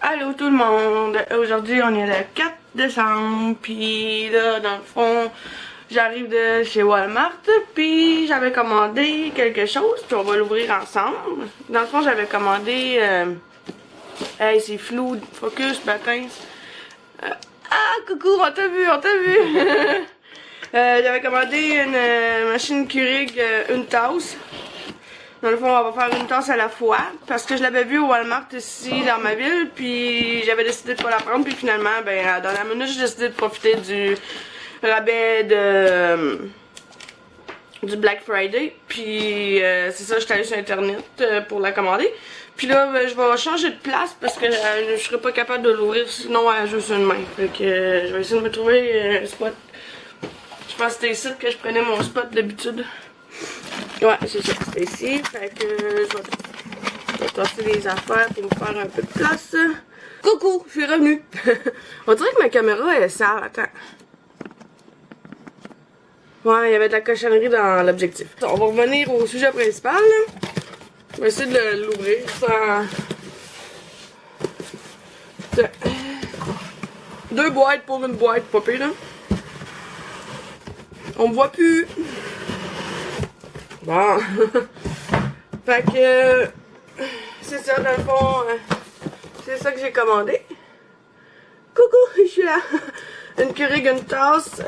Allô tout le monde, aujourd'hui on est le 4 décembre, puis là dans le fond j'arrive de chez Walmart, puis j'avais commandé quelque chose, puis on va l'ouvrir ensemble. Dans le fond j'avais commandé, hey c'est flou, focus, bâtin. Ah coucou, on t'a vu, j'avais commandé une machine Keurig, une tasse. Dans le fond, on va faire une tasse à la fois parce que je l'avais vue au Walmart ici dans ma ville, puis j'avais décidé de pas la prendre, puis finalement, ben dans la minute, j'ai décidé de profiter du rabais du Black Friday, puis c'est ça, j'étais allée sur internet pour la commander. Puis là, ben, je vais changer de place parce que je serais pas capable de l'ouvrir sinon à juste une main. Fait que je vais essayer de me trouver un spot. Je pense que c'était ici que je prenais mon spot d'habitude. Ouais, c'est ça, c'est ici. Fait que je vais tasser les affaires pour me faire un peu de place. Coucou, je suis revenue. On dirait que ma caméra est sale, attends. Ouais, il y avait de la cochonnerie dans l'objectif. On va revenir au sujet principal. Je vais essayer de l'ouvrir sans... Deux boîtes pour une boîte, pas pire, là. On me voit plus. Bon. Fait que c'est ça dans le fond, c'est ça que j'ai commandé. Coucou, je suis là. Une Keurig, une tasse,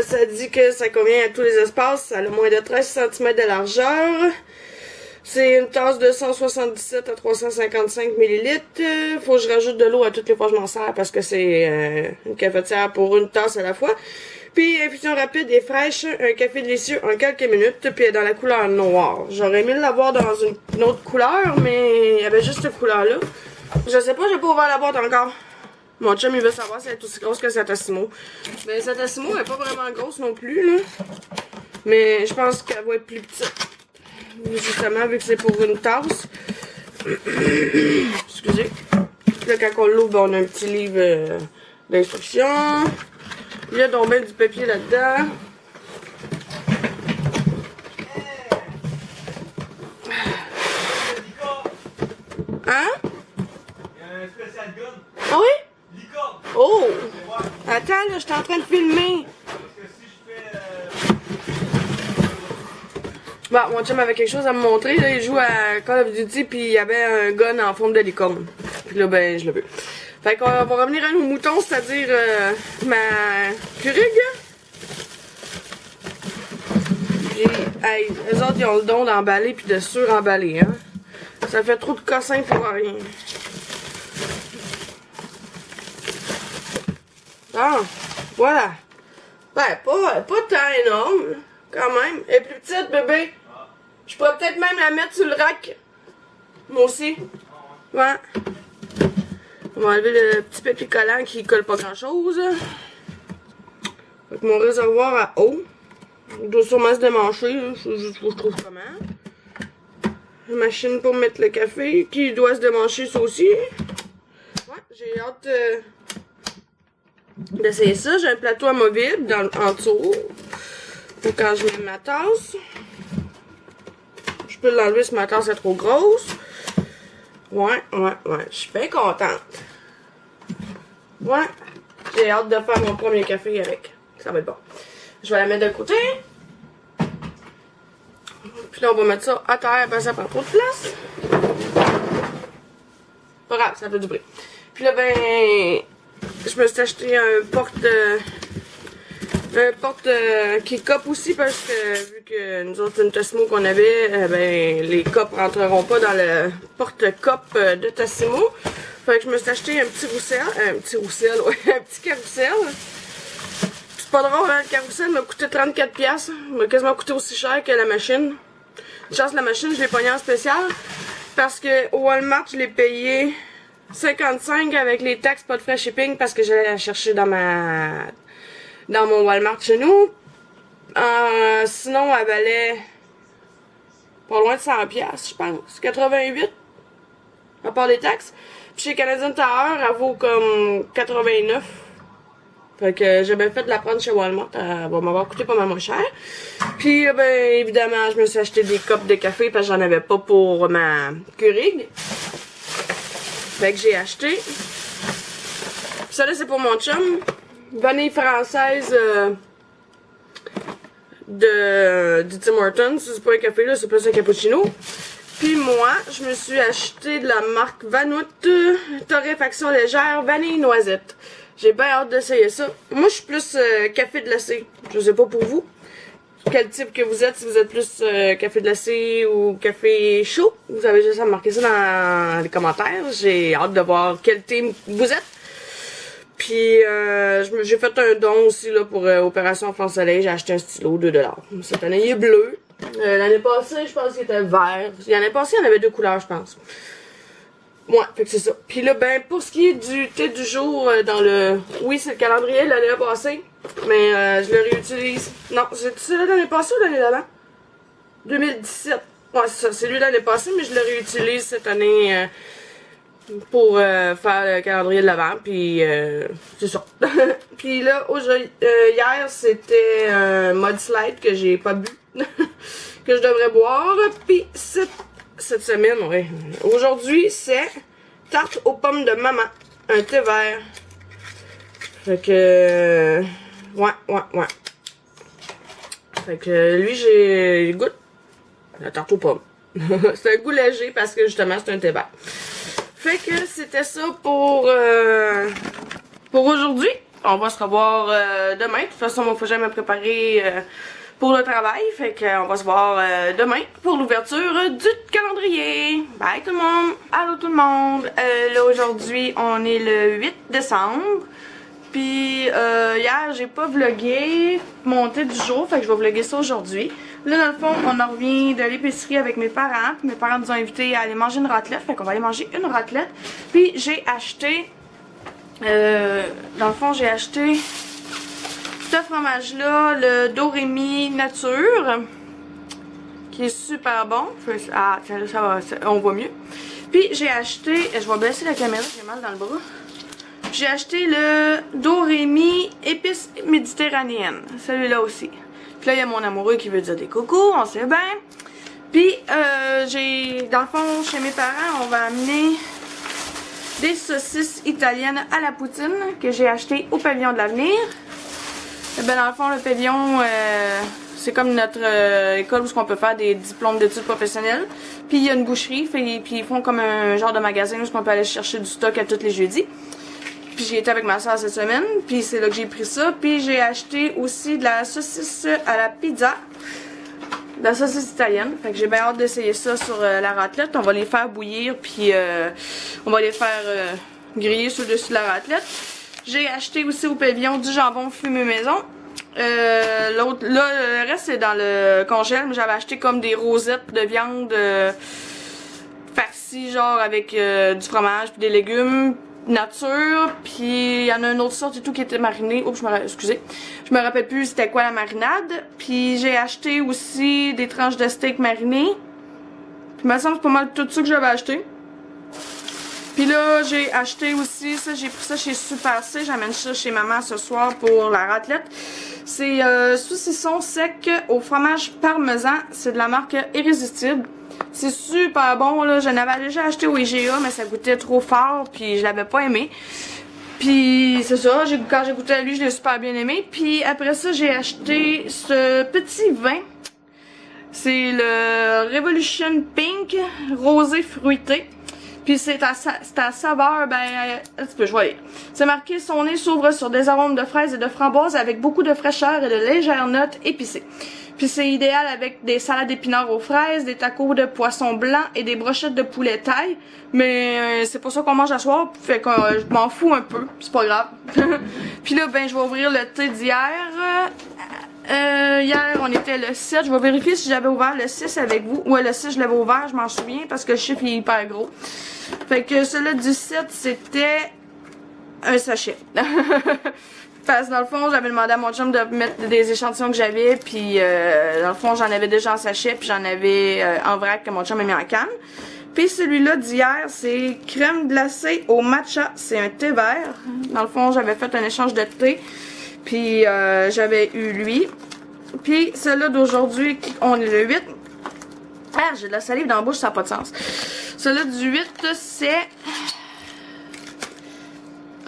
ça dit que ça convient à tous les espaces, ça a le moins de 13 cm de largeur. C'est une tasse de 177 à 355 ml. Faut que je rajoute de l'eau à toutes les fois que je m'en sers parce que c'est une cafetière pour une tasse à la fois. Puis infusion rapide et fraîche, un café délicieux en quelques minutes, puis dans la couleur noire. J'aurais aimé l'avoir dans une autre couleur, mais il y avait juste cette couleur-là. Je sais pas, j'ai pas ouvert la boîte encore. Mon chum, il veut savoir si elle est aussi grosse que cette Tassimo. Mais cette Tassimo, elle est pas vraiment grosse non plus, là. Mais je pense qu'elle va être plus petite. Justement, vu que c'est pour une tasse. Excusez. Là, quand on l'ouvre, on a un petit livre d'instructions. Il y a donc bien du papier là-dedans. Hein? Il y a un spécial gun. Ah oui? Licorne. Oh! Attends, là, je suis en train de filmer. Parce que si je fais... Bon, mon chum avait quelque chose à me montrer. Là, il joue à Call of Duty, puis il y avait un gun en forme de licorne. Puis là, ben, je le veux. Fait qu'on va revenir à nos moutons, c'est-à-dire ma Keurig. Puis, hey, eux autres, ils ont le don d'emballer puis de suremballer, hein. Ça fait trop de cossins pour rien. Ah, voilà. Ouais, pas tant énorme, quand même. Elle est plus petite, bébé. Je pourrais peut-être même la mettre sur le rack. Moi aussi. Ouais. On va enlever le petit papier collant qui colle pas grand chose. Avec mon réservoir à eau. Il doit sûrement se démancher. C'est juste faut que je trouve comment. Une machine pour mettre le café qui doit se démancher ça aussi. Ouais, j'ai hâte d'essayer ça. J'ai un plateau amovible en dessous. Pour quand je mets ma tasse. Je peux l'enlever si ma tasse est trop grosse. Ouais. Je suis bien contente. Ouais. J'ai hâte de faire mon premier café avec. Ça va être bon. Je vais la mettre de côté. Puis là, on va mettre ça à terre parce que ça prend trop de place. Pas grave, ça fait du bruit. Puis là, ben, je me suis acheté un porte qui cope aussi parce que vu que nous autres, une Tassimo qu'on avait, ben, les copes rentreront pas dans le porte-cope de Tassimo. Fait que je me suis acheté un petit carrousel. C'est pas drôle, hein, le carrousel m'a coûté 34$. M'a quasiment coûté aussi cher que la machine. Une chance, la machine, je l'ai pognée en spécial. Parce que au Walmart, je l'ai payé 55 avec les taxes, pas de frais shipping, parce que j'allais la chercher dans mon Walmart chez nous. Sinon, elle valait pas loin de 100$, je pense. 88, à part les taxes. Puis chez Canadian Tower, elle vaut comme 89. Fait que j'ai bien fait de la prendre chez Walmart. Elle va m'avoir coûté pas mal moins cher. Puis, ben, évidemment, je me suis acheté des copes de café parce que j'en avais pas pour ma Keurig. Fait que j'ai acheté. Ça là, c'est pour mon chum. Vanille française du Tim Hortons. C'est pas un café, là, c'est plus un cappuccino. Puis moi, je me suis acheté de la marque Vanout torréfaction légère vanille noisette. J'ai bien hâte d'essayer ça. Moi, je suis plus café glacé. Je sais pas pour vous. Quel type que vous êtes, si vous êtes plus café glacé ou café chaud. Vous avez juste à marquer ça dans les commentaires. J'ai hâte de voir quel team vous êtes. Puis j'ai fait un don aussi là, pour Opération Enfant Soleil. J'ai acheté un stylo, 2$. Cette année, il est bleu. L'année passée, je pense qu'il était vert. L'année passée, il y en avait 2 couleurs, je pense. Ouais, fait que c'est ça. Puis là, ben, pour ce qui est du thé du jour dans le... Oui, c'est le calendrier de l'année passée. Mais je le réutilise. Non, c'est celui de l'année passée ou l'année d'avant? 2017. Ouais, c'est ça. C'est lui de l'année passée, mais je le réutilise cette année pour faire le calendrier de l'avant. Puis c'est ça. Puis là, hier, c'était un mud slide que j'ai pas bu. Que je devrais boire. Puis cette semaine, ouais. Aujourd'hui, c'est tarte aux pommes de maman. Un thé vert. Fait que... Ouais. Fait que lui, j'ai goût la tarte aux pommes. C'est un goût léger parce que justement, c'est un thé vert. Fait que c'était ça pour aujourd'hui. On va se revoir demain. De toute façon, il faut jamais me préparer... pour le travail, fait qu'on va se voir demain pour l'ouverture du calendrier. Bye tout le monde! Allô tout le monde! Là aujourd'hui, on est le 8 décembre. Puis hier, j'ai pas vlogué mon thé du jour, fait que je vais vlogger ça aujourd'hui. Là, dans le fond, on en revient de l'épicerie avec mes parents. Mes parents nous ont invités à aller manger une raclette, fait qu'on va aller manger une raclette. Puis j'ai acheté, dans le fond, j'ai acheté ce fromage-là, le Dorémy Nature, qui est super bon. Ah, tiens, là, ça va, on voit mieux. Puis j'ai acheté, je vais baisser la caméra, j'ai mal dans le bras. J'ai acheté le Dorémy épices méditerranéennes, celui-là aussi. Puis là, il y a mon amoureux qui veut dire des coucous, on sait bien. Puis dans le fond, chez mes parents, on va amener des saucisses italiennes à la poutine que j'ai acheté au Pavillon de l'Avenir. Ben dans le fond, le pavillon, c'est comme notre école où on peut faire des diplômes d'études professionnelles. Puis il y a une boucherie, puis ils font comme un genre de magasin où on peut aller chercher du stock à tous les jeudis. Puis j'ai été avec ma soeur cette semaine, puis c'est là que j'ai pris ça. Puis j'ai acheté aussi de la saucisse à la pizza, de la saucisse italienne. Fait que j'ai bien hâte d'essayer ça sur la raclette. On va les faire bouillir, puis on va les faire griller sur le dessus de la raclette. J'ai acheté aussi au pavillon du jambon fumé maison. Le reste c'est dans le congèle, mais j'avais acheté comme des rosettes de viande farcie, genre avec du fromage puis des légumes nature. Puis il y en a une autre sorte et tout qui était marinée. Oups, excusez. Je me rappelle plus c'était quoi la marinade. Puis j'ai acheté aussi des tranches de steak marinées. Puis il me semble que c'est pas mal tout ça que j'avais acheté. Puis là, j'ai acheté aussi, ça j'ai pris ça chez Super C, j'amène ça chez maman ce soir pour la raclette. C'est saucisson sec au fromage parmesan, c'est de la marque Irrésistible. C'est super bon, là, je l'avais déjà acheté au IGA, mais ça goûtait trop fort, puis je l'avais pas aimé. Puis c'est ça, quand j'ai goûté à lui, je l'ai super bien aimé. Puis après ça, j'ai acheté ce petit vin. C'est le Revolution Pink rosé fruité. Puis c'est à saveur, ben, un petit peu, je vais. C'est marqué, son nez s'ouvre sur des arômes de fraises et de framboises avec beaucoup de fraîcheur et de légères notes épicées. Puis c'est idéal avec des salades d'épinards aux fraises, des tacos de poisson blanc et des brochettes de poulet taille. Mais c'est pas ça qu'on mange à soir, fait que je m'en fous un peu, c'est pas grave. Puis là, ben, je vais ouvrir le thé d'hier. Hier, on était le 7. Je vais vérifier si j'avais ouvert le 6 avec vous. Ouais, le 6, je l'avais ouvert, je m'en souviens, parce que le chiffre est hyper gros. Fait que celui-là du 7, c'était un sachet. Parce que dans le fond, j'avais demandé à mon chum de mettre des échantillons que j'avais, puis dans le fond, j'en avais déjà en sachet, puis j'en avais en vrac que mon chum a mis en canne. Puis celui-là d'hier, c'est crème glacée au matcha. C'est un thé vert. Dans le fond, j'avais fait un échange de thé. Puis j'avais eu lui. Puis celui-là d'aujourd'hui, on est le 8. Ah, j'ai de la salive dans la bouche, ça n'a pas de sens. Celui-là du 8, c'est...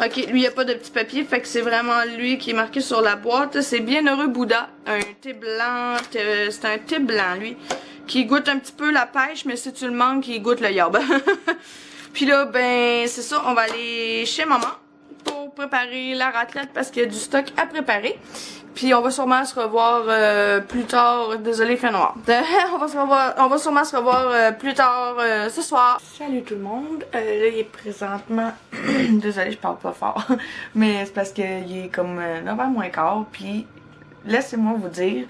Ok, lui, il n'y a pas de petit papier, fait que c'est vraiment lui qui est marqué sur la boîte. C'est Bienheureux Bouddha, un thé blanc, c'est un thé blanc, lui, qui goûte un petit peu la pêche, mais si tu le manques, il goûte le yob. Puis là, ben, c'est ça, on va aller chez maman pour préparer la raclette parce qu'il y a du stock à préparer. Puis on va sûrement se revoir plus tard. Désolé, il fait noir. On va sûrement se revoir plus tard ce soir. Salut tout le monde. Là, il est présentement... Désolé, je parle pas fort. Mais c'est parce qu'il est comme 9h moins quart. Puis laissez-moi vous dire...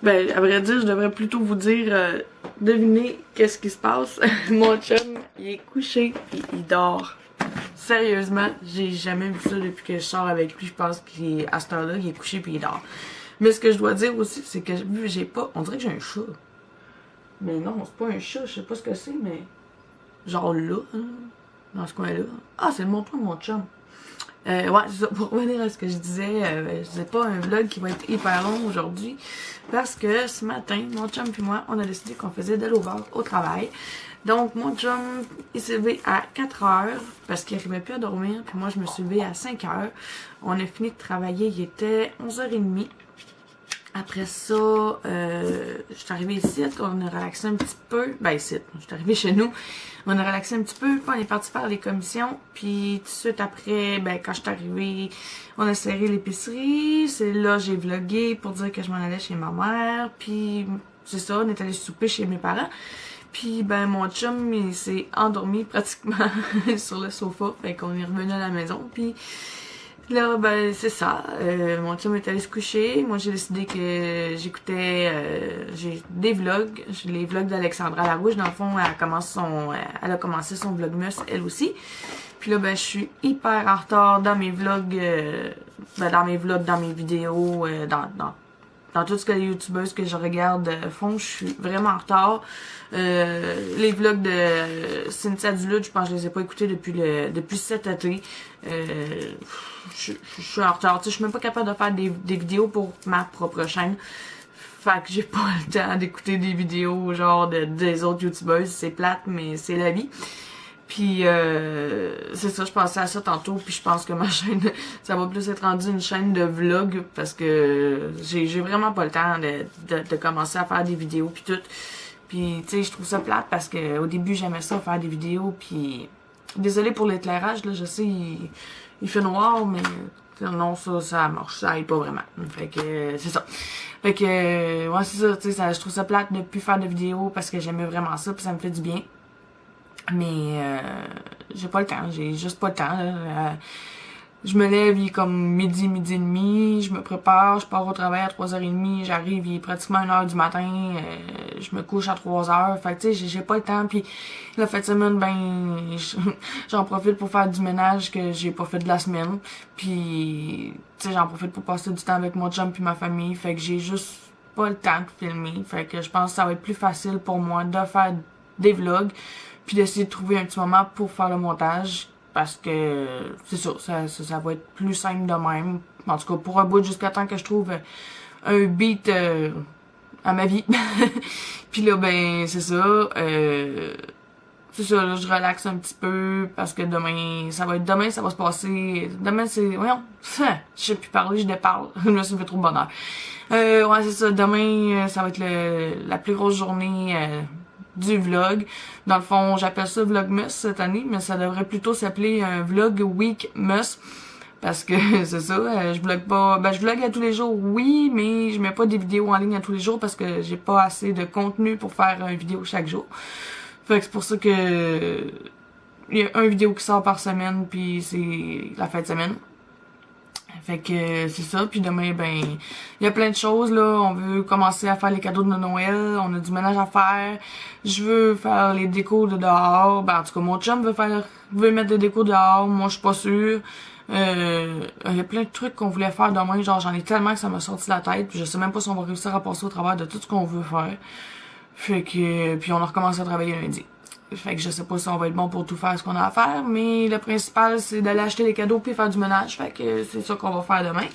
Ben, à vrai dire, je devrais plutôt vous dire... devinez qu'est-ce qui se passe. Mon chum, il est couché puis il dort. Sérieusement, j'ai jamais vu ça depuis que je sors avec lui. Je pense qu'à cette heure-là, il est couché puis il dort. Mais ce que je dois dire aussi, c'est que j'ai pas... On dirait que j'ai un chat. Mais non, c'est pas un chat, je sais pas ce que c'est, mais... Genre là, hein, dans ce coin-là. Ah, c'est le montant de mon chum. Ouais, c'est ça. Pour revenir à ce que je disais, c'est pas un vlog qui va être hyper long aujourd'hui. Parce que ce matin, mon chum et moi, on a décidé qu'on faisait de l'over au travail. Donc, mon chum, il s'est levé à 4 heures parce qu'il n'arrivait plus à dormir. Puis moi, je me suis levée à 5 heures. On a fini de travailler, il était 11h30. Après ça, je suis arrivée ici, on a relaxé un petit peu. Ben ici, je suis arrivée chez nous. On a relaxé un petit peu, puis on est parti faire les commissions. Puis tout de suite après, ben quand je suis arrivée, on a serré l'épicerie. C'est là j'ai vlogué pour dire que je m'en allais chez ma mère. Puis c'est ça, on est allé souper chez mes parents. Puis ben mon chum, il s'est endormi pratiquement sur le sofa. Fait qu'on est revenu à la maison. Puis là, ben c'est ça. Mon chum est allé se coucher. Moi, j'ai décidé que j'écoutais j'ai des vlogs. Les vlogs d'Alexandra Larouche. Dans le fond, elle a commencé son vlogmas, elle aussi. Puis là, ben je suis hyper en retard dans mes vlogs, dans mes vidéos, dans tout ce que les youtubeuses que je regarde font. Je suis vraiment en retard. Les vlogs de Cynthia Duluth, je pense que je les ai pas écoutés depuis cet été. Je suis en retard. Tu sais, je suis même pas capable de faire des vidéos pour ma propre chaîne. Fait que j'ai pas le temps d'écouter des vidéos genre des autres youtubeuses. C'est plate, mais c'est la vie. Puis c'est ça, je pensais à ça tantôt, puis je pense que ma chaîne, ça va plus être rendu une chaîne de vlog parce que j'ai vraiment pas le temps de commencer à faire des vidéos puis tout. Puis tu sais, je trouve ça plate parce que au début j'aimais ça faire des vidéos, puis désolée pour l'éclairage là, je sais il fait noir, mais non, ça marche, ça aille pas vraiment. Fait que c'est ça. Fait que ouais, c'est ça, tu sais, je trouve ça plate de plus faire de vidéos parce que j'aimais vraiment ça, puis ça me fait du bien. Mais j'ai pas le temps, j'ai juste pas le temps. Je me lève, il est comme midi et demi, je me prépare, je pars au travail à 3h30, j'arrive, il est pratiquement 1h du matin, je me couche à 3h, fait que tu sais, j'ai pas le temps, puis la fin de semaine, ben, j'en profite pour faire du ménage que j'ai pas fait de la semaine, puis tu sais, j'en profite pour passer du temps avec mon chum puis ma famille, fait que j'ai juste pas le temps de filmer, fait que je pense que ça va être plus facile pour moi de faire des vlogs, puis d'essayer de trouver un petit moment pour faire le montage. Parce que c'est ça va être plus simple de même. En tout cas, pour un bout jusqu'à temps que je trouve un beat à ma vie. Puis là, ben, c'est ça. C'est ça, là, je relaxe un petit peu parce que demain, ça va se passer. Demain, c'est. Voyons, je sais plus parler, je déparle. Je me suis fait trop de bonheur. Ouais, c'est ça. Demain, ça va être la plus grosse journée du vlog. Dans le fond, j'appelle ça Vlogmas cette année, mais ça devrait plutôt s'appeler un Vlog Weekmas. Parce que c'est ça, je vlog pas. Ben, je vlog à tous les jours, oui, mais je mets pas des vidéos en ligne à tous les jours parce que j'ai pas assez de contenu pour faire une vidéo chaque jour. Fait que c'est pour ça que il y a une vidéo qui sort par semaine, puis c'est la fin de semaine. Fait que c'est ça, puis demain, ben, il y a plein de choses, là. On veut commencer à faire les cadeaux de Noël, on a du ménage à faire. Je veux faire les décos de dehors. Ben, en tout cas, mon chum veut mettre des décos dehors, moi, je suis pas sûre. Il y a plein de trucs qu'on voulait faire demain, genre, j'en ai tellement que ça m'a sorti la tête, puis je sais même pas si on va réussir à passer au travers de tout ce qu'on veut faire. Fait que, puis on a recommencé à travailler lundi. Fait que je sais pas si on va être bon pour tout faire ce qu'on a à faire, mais le principal c'est d'aller acheter les cadeaux puis faire du ménage. Fait que c'est ça qu'on va faire demain.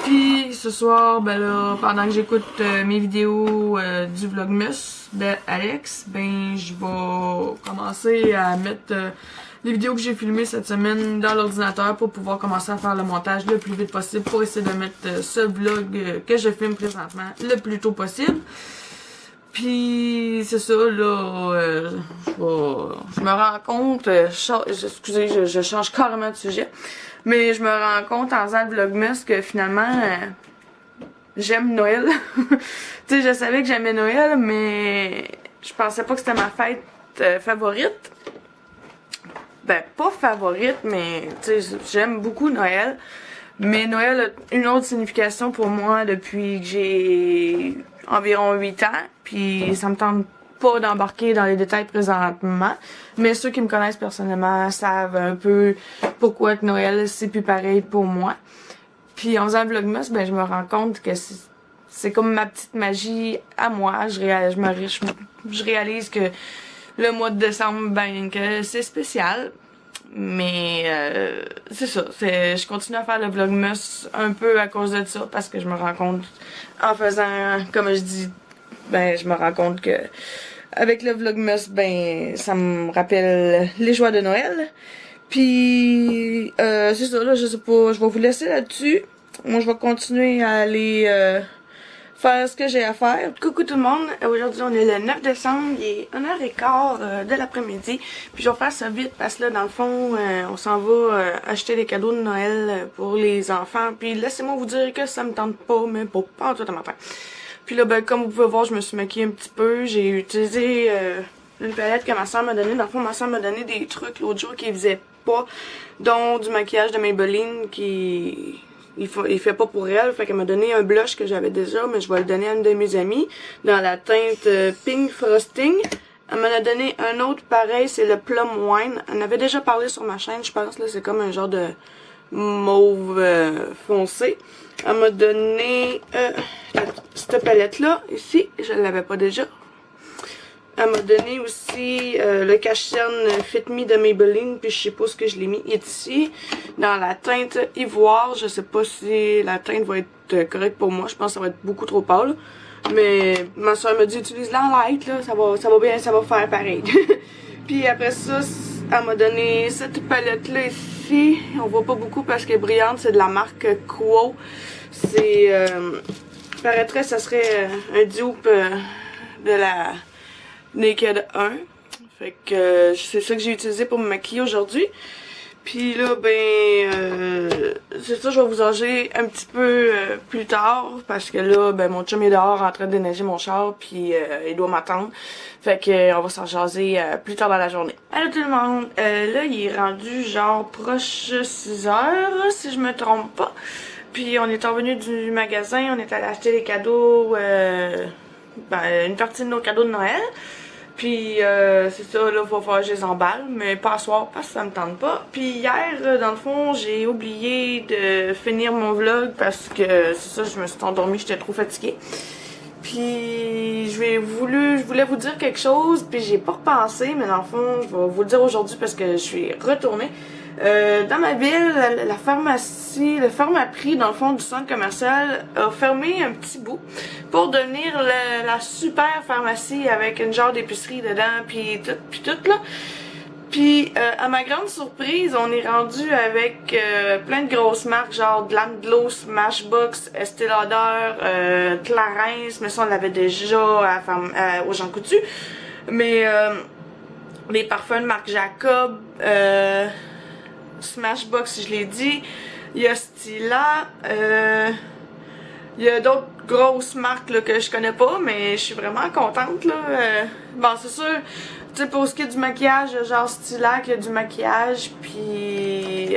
Puis ce soir, ben là, pendant que j'écoute mes vidéos du Vlogmas de Alex, ben je vais commencer à mettre les vidéos que j'ai filmées cette semaine dans l'ordinateur pour pouvoir commencer à faire le montage le plus vite possible pour essayer de mettre ce vlog que je filme présentement le plus tôt possible. Puis c'est ça, là, je me rends compte, excusez, je change carrément de sujet, mais je me rends compte en faisant le Vlogmas que finalement, j'aime Noël. Tu sais, je savais que j'aimais Noël, mais je pensais pas que c'était ma fête favorite. Ben, pas favorite, mais tu sais, j'aime beaucoup Noël. Mais Noël a une autre signification pour moi depuis que j'ai environ 8 ans, puis ça me tente pas d'embarquer dans les détails présentement, mais ceux qui me connaissent personnellement savent un peu pourquoi que Noël c'est plus pareil pour moi. Puis en faisant le Vlogmas, ben je me rends compte que c'est comme ma petite magie à moi. Je réalise que le mois de décembre, ben que c'est spécial. Mais c'est ça, je continue à faire le Vlogmas un peu à cause de ça, parce que je me rends compte, en faisant, comme je dis, ben je me rends compte que avec le Vlogmas, ben ça me rappelle les joies de Noël. Puis c'est ça, là, je sais pas, je vais vous laisser là-dessus. Moi je vais continuer à aller faire ce que j'ai à faire. Coucou tout le monde, aujourd'hui on est le 9 décembre, il est 1h15 de l'après-midi. Puis je vais faire ça vite parce que là dans le fond on s'en va acheter des cadeaux de Noël pour les enfants. Puis laissez-moi vous dire que ça me tente pas, mais pas en tout à matin. Puis là ben comme vous pouvez voir je me suis maquillée un petit peu, j'ai utilisé une palette que ma soeur m'a donnée. Dans le fond ma soeur m'a donné des trucs l'autre jour qui faisaient pas, dont du maquillage de Maybelline qui... Il fait pas pour elle, fait qu'elle m'a donné un blush que j'avais déjà, mais je vais le donner à une de mes amies, dans la teinte Pink Frosting. Elle m'en a donné un autre pareil, c'est le Plum Wine. Elle en avait déjà parlé sur ma chaîne, je pense, là, c'est comme un genre de mauve foncé. Elle m'a donné cette palette-là, ici, je l'avais pas déjà. Elle m'a donné aussi le cache-cerne Fit Me de Maybelline, puis je sais pas ce que je l'ai mis ici, dans la teinte ivoire. Je sais pas si la teinte va être correcte pour moi, je pense que ça va être beaucoup trop pâle. Mais ma soeur m'a dit utilise-la en light, là, ça va bien, ça va faire pareil. Puis après ça, elle m'a donné cette palette-là ici. On voit pas beaucoup parce qu'elle est brillante, c'est de la marque Quo. C'est, paraîtrait ça serait un dupe de la Naked 1. Fait que c'est ça que j'ai utilisé pour me maquiller aujourd'hui. Puis là, ben, c'est ça, je vais vous enlever un petit peu plus tard. Parce que là, ben, mon chum est dehors en train de déneiger mon char. Puis il doit m'attendre. Fait que on va s'en jaser plus tard dans la journée. Allô tout le monde. Là, il est rendu genre proche 6 heures, si je me trompe pas. Puis on est revenu du magasin. On est allé acheter les cadeaux. Ben, une partie de nos cadeaux de Noël. Puis c'est ça, là, il va falloir que je les emballe, mais pas à soir parce que ça me tente pas. Puis hier, dans le fond, j'ai oublié de finir mon vlog parce que c'est ça, je me suis endormie, j'étais trop fatiguée. Puis je voulais vous dire quelque chose, puis j'ai pas repensé, mais dans le fond, je vais vous le dire aujourd'hui parce que je suis retournée. Dans ma ville, la pharmacie, le Pharmaprix, dans le fond du centre commercial, a fermé un petit bout pour devenir la super pharmacie avec une genre d'épicerie dedans, puis tout là. Puis à ma grande surprise, on est rendu avec plein de grosses marques, genre Landlo, Smashbox, Estée Lauder, Clarins, mais ça on l'avait déjà au Jean Coutu. Mais les parfums de marque Jacob, Smashbox, je l'ai dit, il y a Stila, il y a d'autres grosses marques là, que je connais pas, mais je suis vraiment contente là. Bon, c'est sûr, tu sais, pour ce qui est du maquillage, genre Stila, il y a du maquillage, puis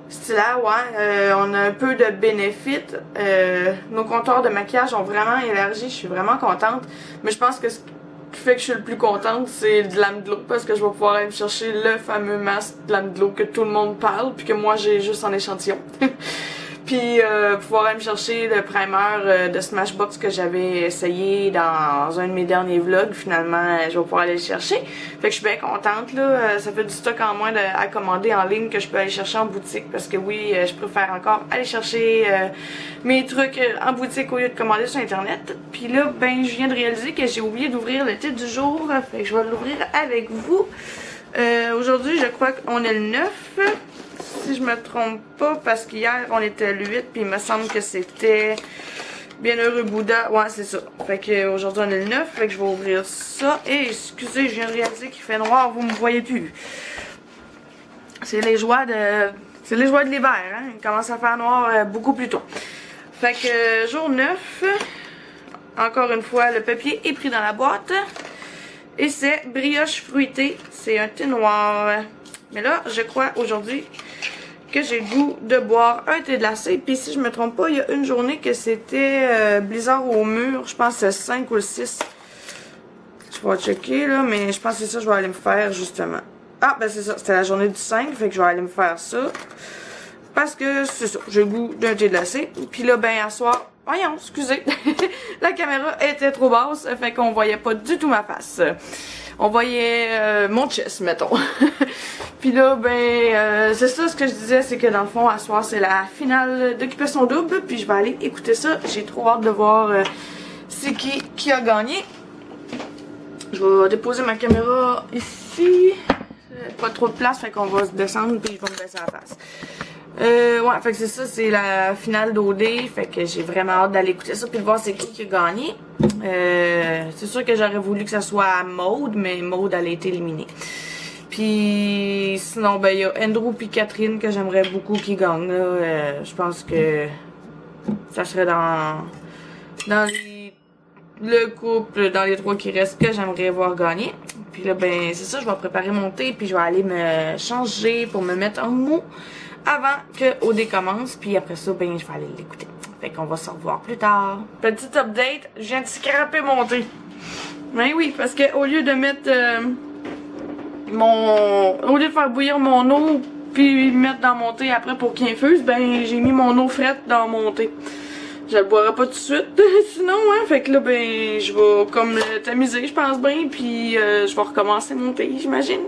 Stila, ouais, on a un peu de Benefit. Nos comptoirs de maquillage ont vraiment élargi, je suis vraiment contente, mais je pense que ce qui fait que je suis le plus contente, c'est de Landlo, parce que je vais pouvoir aller me chercher le fameux masque de Landlo que tout le monde parle, puis que moi j'ai juste en échantillon. Puis pouvoir aller me chercher le primer de Smashbox que j'avais essayé dans un de mes derniers vlogs. Finalement, je vais pouvoir aller le chercher. Fait que je suis bien contente là. Ça fait du stock en moins à commander en ligne que je peux aller chercher en boutique. Parce que oui, je préfère encore aller chercher mes trucs en boutique au lieu de commander sur internet. Puis là, ben je viens de réaliser que j'ai oublié d'ouvrir le titre du jour. Fait que je vais l'ouvrir avec vous. Aujourd'hui, je crois qu'on est le 9. Si je me trompe pas, parce qu'hier on était le 8, puis il me semble que c'était Bienheureux Bouddha. Ouais, c'est ça. Fait que aujourd'hui on est le 9, fait que je vais ouvrir ça. Et excusez, je viens de réaliser qu'il fait noir, vous me voyez plus. C'est les joies de l'hiver, hein. Il commence à faire noir beaucoup plus tôt. Fait que jour 9, encore une fois, le papier est pris dans la boîte. Et c'est brioche fruitée. C'est un thé noir. Mais là, je crois aujourd'hui que j'ai le goût de boire un thé glacé. Puis si je me trompe pas, il y a une journée que c'était blizzard au mur. Je pense que c'est 5 ou 6. Je vais checker là, mais je pense que c'est ça que je vais aller me faire justement. Ah, ben c'est ça, c'était la journée du 5, fait que je vais aller me faire ça. Parce que c'est ça, j'ai le goût d'un thé glacé. Puis là, ben à soir, voyons, excusez, la caméra était trop basse, fait qu'on voyait pas du tout ma face. On voyait mon chest, mettons. Puis là, ben, c'est ça ce que je disais, c'est que dans le fond, à soir, c'est la finale d'Occupation Double. Puis je vais aller écouter ça. J'ai trop hâte de voir c'est qui a gagné. Je vais déposer ma caméra ici. Pas trop de place, fait qu'on va se descendre puis je vais me baisser la face. Ouais, fait que c'est ça, c'est la finale d'OD. Fait que j'ai vraiment hâte d'aller écouter ça puis de voir c'est qui a gagné. C'est sûr que j'aurais voulu que ça soit Maude, mais Maude elle a été éliminée. Puis sinon, ben il y a Andrew puis Catherine que j'aimerais beaucoup qu'ils gagnent. Je pense que ça serait dans le couple, dans les 3 qui restent, que j'aimerais voir gagner. Puis là, ben c'est ça, je vais préparer mon thé puis je vais aller me changer pour me mettre en mou avant que OD commence. Puis après ça, ben je vais aller l'écouter. Fait qu'on va se revoir plus tard. Petite update, je viens de scraper mon thé. Ben oui, parce que au lieu de mettre au lieu de faire bouillir mon eau puis le mettre dans mon thé après pour qu'il infuse, ben j'ai mis mon eau frette dans mon thé. Je le boirai pas tout de suite, sinon, hein. Fait que là, ben, je vais comme le tamiser, je pense bien, puis je vais recommencer mon thé, j'imagine.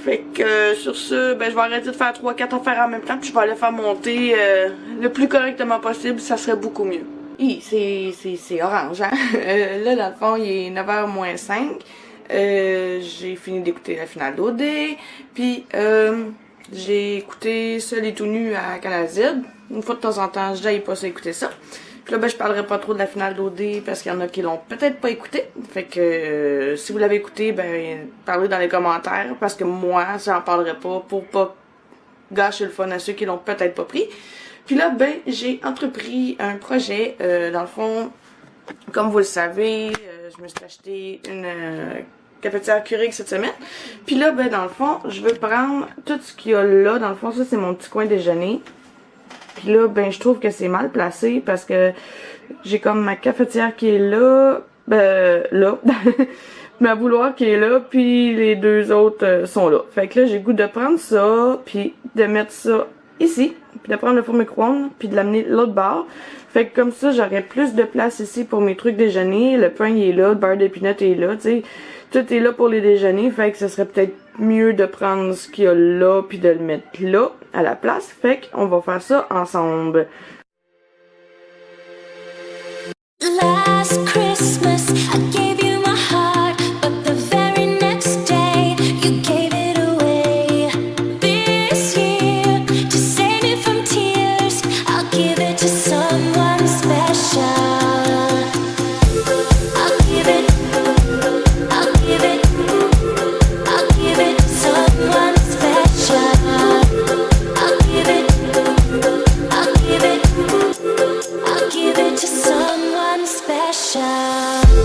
Fait que sur ce, ben, je vais arrêter de faire 3-4 affaires en même temps, puis je vais aller faire mon thé le plus correctement possible, ça serait beaucoup mieux. Hi, c'est orange, hein. Là, dans le fond, il est 9h moins 5. J'ai fini d'écouter la finale d'OD, puis j'ai écouté Seul et tout nu à Canal Z. Une fois de temps en temps, j'aille pas ça écouter ça. Puis là, ben, je parlerai pas trop de la finale d'OD parce qu'il y en a qui l'ont peut-être pas écouté. Fait que si vous l'avez écouté, ben, parlez dans les commentaires parce que moi, j'en parlerai pas pour pas gâcher le fun à ceux qui l'ont peut-être pas pris. Puis là, ben, j'ai entrepris un projet. Dans le fond, comme vous le savez, je me suis acheté une cafetière Keurig cette semaine. Puis là, ben, dans le fond, je veux prendre tout ce qu'il y a là. Dans le fond, ça, c'est mon petit coin déjeuner. Puis là, ben, je trouve que c'est mal placé parce que j'ai comme ma cafetière qui est là, là, ma bouilloire qui est là, puis les 2 autres sont là. Fait que là, j'ai le goût de prendre ça, puis de mettre ça ici, puis de prendre le four micro-ondes, puis de l'amener l'autre bord. Fait que comme ça, j'aurais plus de place ici pour mes trucs déjeuner. Le pain, il est là, le beurre de peanut est là, tu sais. Tout est là pour les déjeuners, fait que ce serait peut-être mieux de prendre ce qu'il y a là puis de le mettre là à la place. Fait qu'on va faire ça ensemble. Last Christmas, I gave you my heart, but the very next day you gave it away. This year, to save it from tears, I'll give it to someone special. I'll give it to someone special. I'll give it to someone special.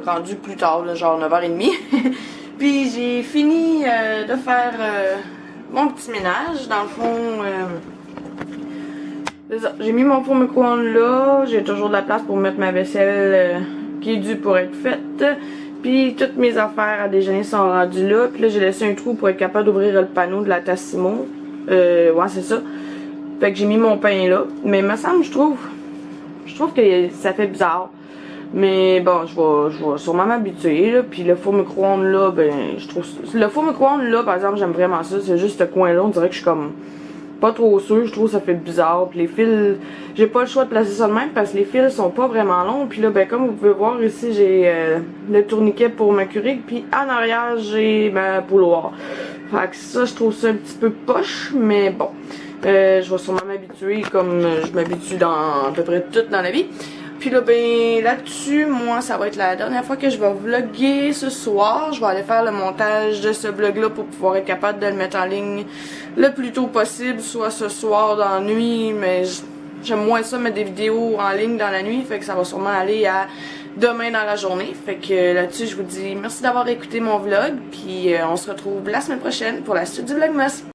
rendu plus tard, là, genre 9h30. Puis j'ai fini de faire mon petit ménage. Dans le fond, c'est ça. J'ai mis mon four micro-ondes là. J'ai toujours de la place pour mettre ma vaisselle qui est due pour être faite. Puis toutes mes affaires à déjeuner sont rendues là. Puis là, j'ai laissé un trou pour être capable d'ouvrir le panneau de la Tassimo. Ouais, c'est ça. Fait que j'ai mis mon pain là. Mais il me semble, je trouve que ça fait bizarre. Mais bon, je vais sûrement m'habituer, là. Puis le four micro-ondes là, ben, je trouve... Le four micro-ondes là, par exemple, j'aime vraiment ça. C'est juste ce coin-là, on dirait que je suis comme... pas trop sûre, je trouve que ça fait bizarre. Puis les fils, j'ai pas le choix de placer ça de même parce que les fils sont pas vraiment longs. Puis là, ben comme vous pouvez voir ici, j'ai le tourniquet pour ma Keurig. Puis en arrière, j'ai ma pouloire. Fait que ça, je trouve ça un petit peu poche, mais bon. Je vais sûrement m'habituer comme je m'habitue dans à peu près tout dans la vie. Puis là, ben là-dessus, moi, ça va être la dernière fois que je vais vlogger ce soir. Je vais aller faire le montage de ce vlog-là pour pouvoir être capable de le mettre en ligne le plus tôt possible, soit ce soir dans la nuit, mais j'aime moins ça mettre des vidéos en ligne dans la nuit, fait que ça va sûrement aller à demain dans la journée. Fait que là-dessus, je vous dis merci d'avoir écouté mon vlog, puis on se retrouve la semaine prochaine pour la suite du Vlogmas.